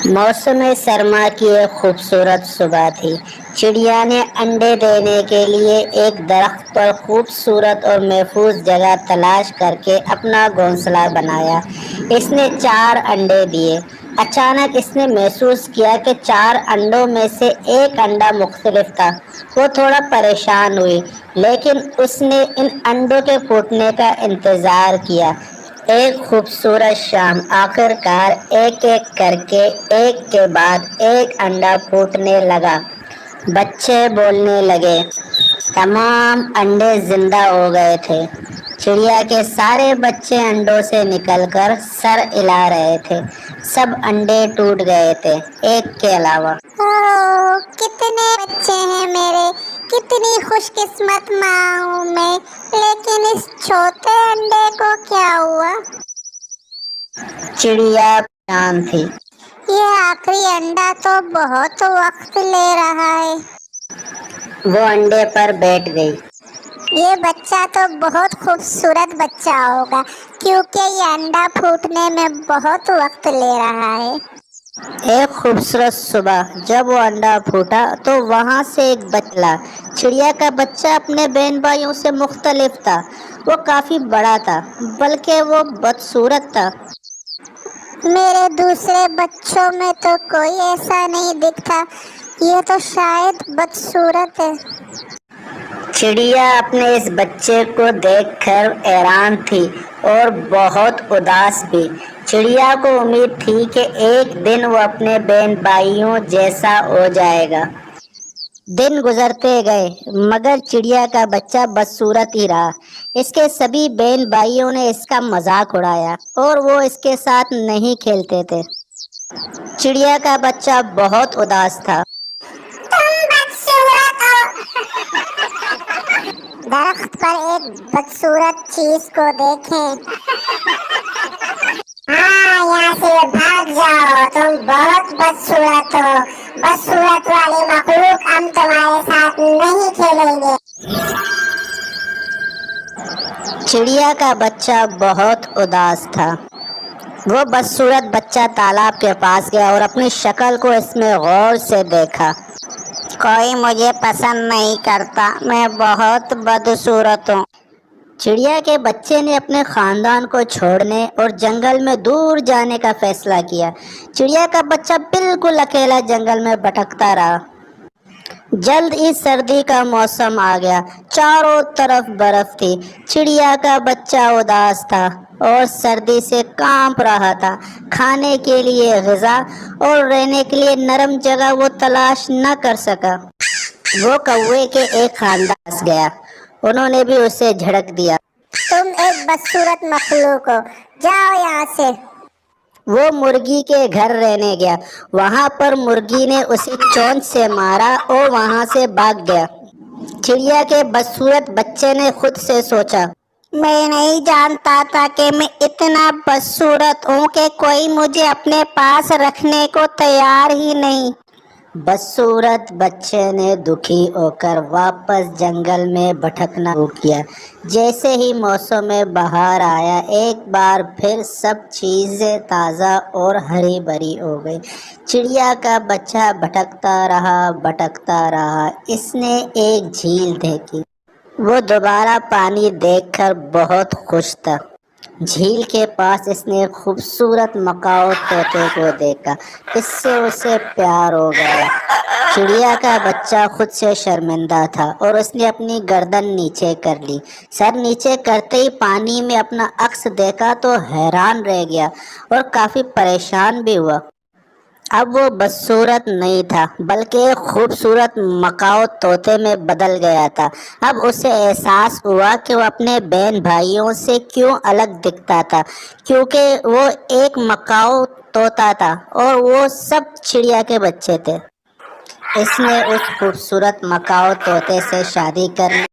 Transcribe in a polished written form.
मौसम सरमा की एक खूबसूरत सुबह थी। चिड़िया ने अंडे देने के लिए एक दरख्त पर खूबसूरत और महफूज जगह तलाश करके अपना घोंसला बनाया। इसने 4 अंडे दिए। अचानक इसने महसूस किया कि 4 अंडों में से एक अंडा मुख्तलिफ था। वो थोड़ा परेशान हुई, लेकिन उसने इन अंडों के फूटने का इंतजार किया। एक खूबसूरत शाम आखिरकार एक एक करके एक के बाद एक अंडा फूटने लगा। बच्चे बोलने लगे। तमाम अंडे जिंदा हो गए थे। चिड़िया के सारे बच्चे अंडों से निकलकर सर हिला रहे थे। सब अंडे टूट गए थे, एक के अलावा। ओह, कितने बच्चे हैं मेरे, कितनी खुशकिस्मत माँ हूँ मैं। लेकिन इस छोटे अंडे को क्या हुआ? चिड़िया परेशान थी। ये आखिरी अंडा तो बहुत वक्त ले रहा है। वो अंडे पर बैठ गई। ये बच्चा तो बहुत खूबसूरत बच्चा होगा, क्योंकि ये अंडा फूटने में बहुत वक्त ले रहा है। एक खूबसूरत सुबह जब वो अंडा फूटा तो वहाँ से एक बचला। चिड़िया का बच्चा अपने बहन भाइयों से मुख्तलिफ था। वो काफी बड़ा था, बल्कि वो बदसूरत था। मेरे दूसरे बच्चों में तो कोई ऐसा नहीं दिखता। ये तो शायद बदसूरत है। चिड़िया अपने इस बच्चे को देखकर हैरान थी और बहुत उदास भी। चिड़िया को उम्मीद थी कि एक दिन वो अपने बहन भाइयों जैसा हो जाएगा। दिन गुजरते गए, मगर चिड़िया का बच्चा बदसूरत ही रहा। इसके सभी बहन भाइयों ने इसका मजाक उड़ाया और वो इसके साथ नहीं खेलते थे। चिड़िया का बच्चा बहुत उदास था। दरख्त पर एक बदसूरत चीज को देखें। हाँ, यहाँ से भाग जाओ, तुम बहुत बदसूरत हो। बदसूरत वाली मखलूक हम तुम्हारे साथ नहीं खेलेंगे। चिड़िया का बच्चा बहुत उदास था। वो बदसूरत बच्चा तालाब के पास गया और अपनी शक्ल को इसमें गौर से देखा। कोई मुझे पसंद नहीं करता, मैं बहुत बदसूरत हूँ। चिड़िया के बच्चे ने अपने खानदान को छोड़ने और जंगल में दूर जाने का फैसला किया। चिड़िया का बच्चा बिल्कुल अकेला जंगल में भटकता रहा। जल्द ही सर्दी का मौसम आ गया। चारों तरफ बर्फ थी। चिड़िया का बच्चा उदास था और सर्दी से कांप रहा था। खाने के लिए ग़िज़ा और रहने के लिए नरम जगह वो तलाश न कर सका। वो कौवे के एक खानदान पास गया। उन्होंने भी उसे झड़क दिया। तुम एक बदसूरत मखलूक हो, जाओ यहाँ से। वो मुर्गी के घर रहने गया। वहाँ पर मुर्गी ने उसे चोंच से मारा और वहाँ से भाग गया। चिड़िया के बदसूरत बच्चे ने खुद से सोचा, मैं नहीं जानता था कि मैं इतना बदसूरत हूँ कि कोई मुझे अपने पास रखने को तैयार ही नहीं। बदसूरत बच्चे ने दुखी होकर वापस जंगल में भटकना शुरू किया। जैसे ही मौसम में बहार आया, एक बार फिर सब चीज़ें ताज़ा और हरी भरी हो गई। चिड़िया का बच्चा भटकता रहा। इसने एक झील देखी। वो दोबारा पानी देखकर बहुत खुश था। झील के पास इसने खूबसूरत मकाओ तोते को देखा। इससे उसे प्यार हो गया। चिड़िया का बच्चा खुद से शर्मिंदा था और उसने अपनी गर्दन नीचे कर ली। सर नीचे करते ही पानी में अपना अक्स देखा तो हैरान रह गया और काफी परेशान भी हुआ। अब वो बदसूरत नहीं था, बल्कि एक खूबसूरत मकाओ तोते में बदल गया था। अब उसे एहसास हुआ कि वो अपने बहन भाइयों से क्यों अलग दिखता था, क्योंकि वो एक मकाओ तोता था और वो सब चिड़िया के बच्चे थे। इसने उस खूबसूरत मकाओ तोते से शादी कर ली